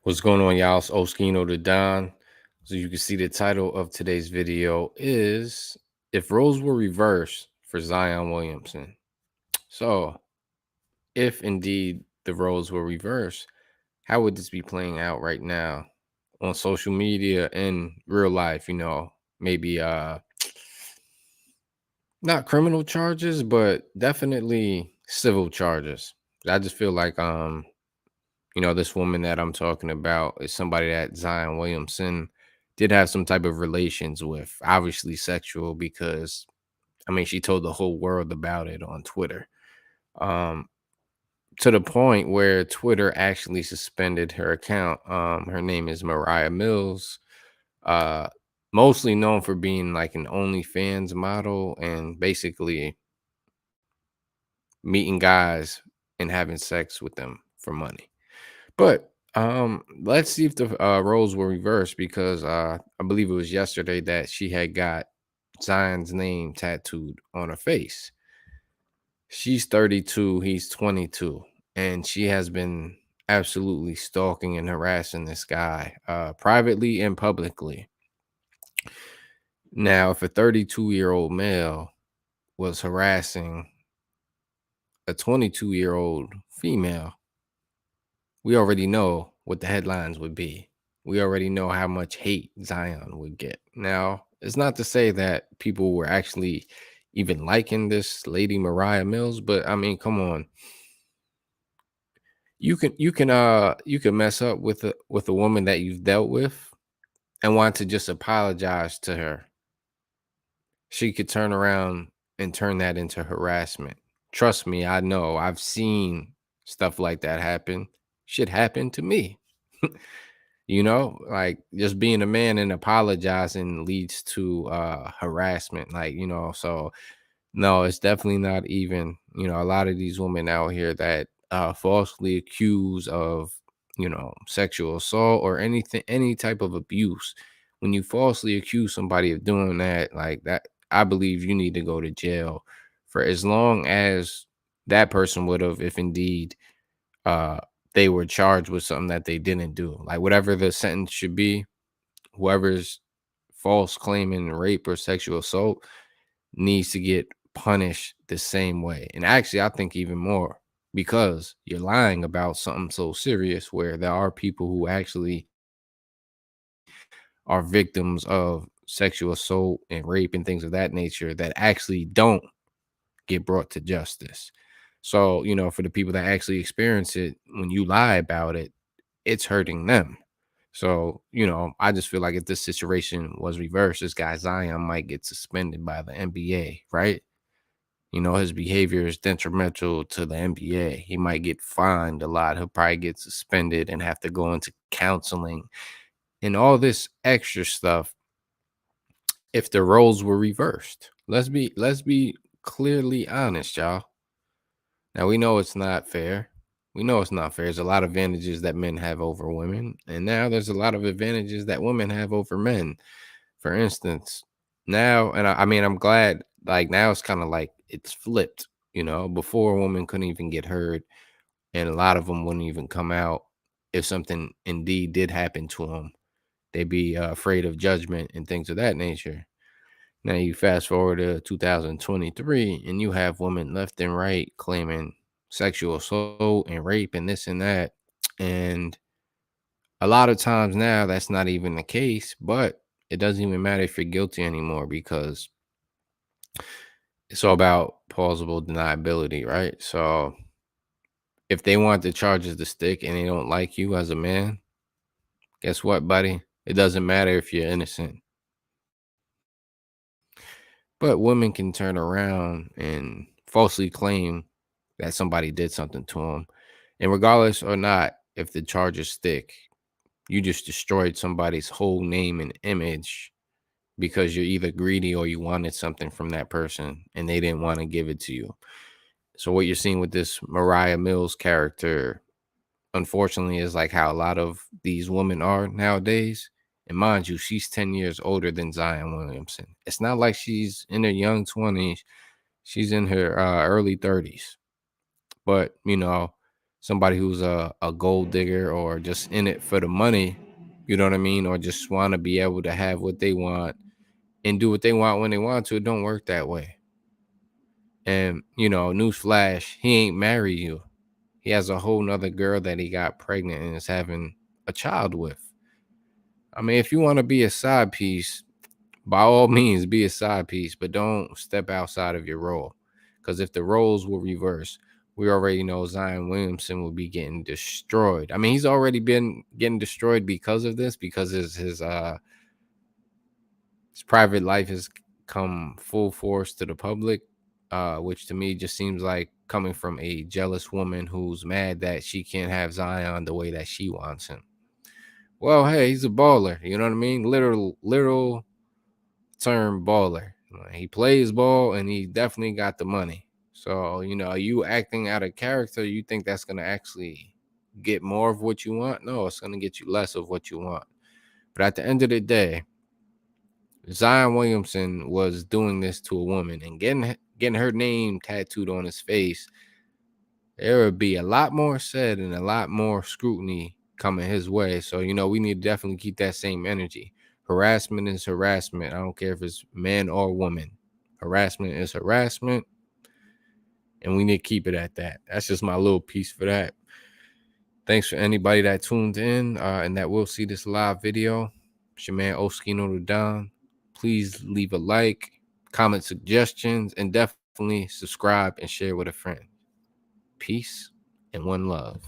What's going on, y'all? It's Oskino the Don. So you can see the title of today's video is If Roles Were Reversed for Zion Williamson. So if indeed the roles were reversed, how would this be playing out right now on social media and real life? Maybe not criminal charges, but definitely civil charges. I just feel like this woman that I'm talking about is somebody that Zion Williamson did have some type of relations with, obviously sexual, because she told the whole world about it on Twitter. Um, to the point where Twitter actually suspended her account. Her name is Mariah Mills, uh, mostly known for being like an OnlyFans model and basically meeting guys and having sex with them for money. But let's see if the roles were reversed because I believe it was yesterday that she had got Zion's name tattooed on her face. She's 32, he's 22, and she has been absolutely stalking and harassing this guy privately and publicly. Now, if a 32-year-old male was harassing a 22-year-old female, we already know what the headlines would be. We already know how much hate Zion would get. Now, it's not to say that people were actually even liking this lady Mariah Mills, but come on. You can mess up with a woman that you've dealt with and want to just apologize to her. She could turn around and turn that into harassment. Trust me, I know. I've seen stuff like that happen. Shit happened to me. Like just being a man and apologizing leads to harassment. So no, it's definitely not even, a lot of these women out here that falsely accuse of, sexual assault or anything, any type of abuse. When you falsely accuse somebody of doing that, like that, I believe you need to go to jail for as long as that person would have, if indeed uh they were charged with something that they didn't do. Like whatever the sentence should be, whoever's false claiming rape or sexual assault needs to get punished the same way. And actually, I think even more because you're lying about something so serious where there are people who actually are victims of sexual assault and rape and things of that nature that actually don't get brought to justice. So, for the people that actually experience it, when you lie about it, it's hurting them. So, I just feel like if this situation was reversed, this guy Zion might get suspended by the NBA, right? His behavior is detrimental to the NBA. He might get fined a lot. He'll probably get suspended and have to go into counseling and all this extra stuff if the roles were reversed. Let's be clearly honest, y'all. Now we know it's not fair. We know it's not fair. There's a lot of advantages that men have over women, and now there's a lot of advantages that women have over men. For instance, now, and I'm glad. Like now, it's kind of like it's flipped. Before a woman couldn't even get heard, and a lot of them wouldn't even come out if something indeed did happen to them. They'd be afraid of judgment and things of that nature. Now you fast forward to 2023 and you have women left and right claiming sexual assault and rape and this and that. And a lot of times now that's not even the case, but it doesn't even matter if you're guilty anymore because it's all about plausible deniability, right? So if they want the charges to stick and they don't like you as a man, guess what, buddy? It doesn't matter if you're innocent. But women can turn around and falsely claim that somebody did something to them. And regardless or not, if the charges stick, you just destroyed somebody's whole name and image because you're either greedy or you wanted something from that person and they didn't want to give it to you. So what you're seeing with this Mariah Mills character, unfortunately, is like how a lot of these women are nowadays. And mind you, she's 10 years older than Zion Williamson. It's not like she's in her young 20s. She's in her early 30s. But, somebody who's a gold digger or just in it for the money, you know what I mean, or just want to be able to have what they want and do what they want when they want to, it don't work that way. And newsflash, he ain't marry you. He has a whole nother girl that he got pregnant and is having a child with. I mean, if you want to be a side piece, by all means be a side piece, but don't step outside of your role. Because if the roles will reverse, we already know Zion Williamson will be getting destroyed. I mean, he's already been getting destroyed because of this, because his private life has come full force to the public, which to me just seems like coming from a jealous woman who's mad that she can't have Zion the way that she wants him. Well, hey, he's a baller. You know what I mean? Literal term baller. He plays ball and he definitely got the money. So, you acting out of character, you think that's going to actually get more of what you want? No, it's going to get you less of what you want. But at the end of the day, Zion Williamson was doing this to a woman and getting her name tattooed on his face. There would be a lot more said and a lot more scrutiny coming his way. So, we need to definitely keep that same energy. Harassment is harassment. I don't care if it's man or woman. Harassment is harassment. And we need to keep it at that. That's just my little piece for that. Thanks for anybody that tuned in and that will see this live video. It's your man Oskino the Don. Please leave a like, comment suggestions, and definitely subscribe and share with a friend. Peace and one love.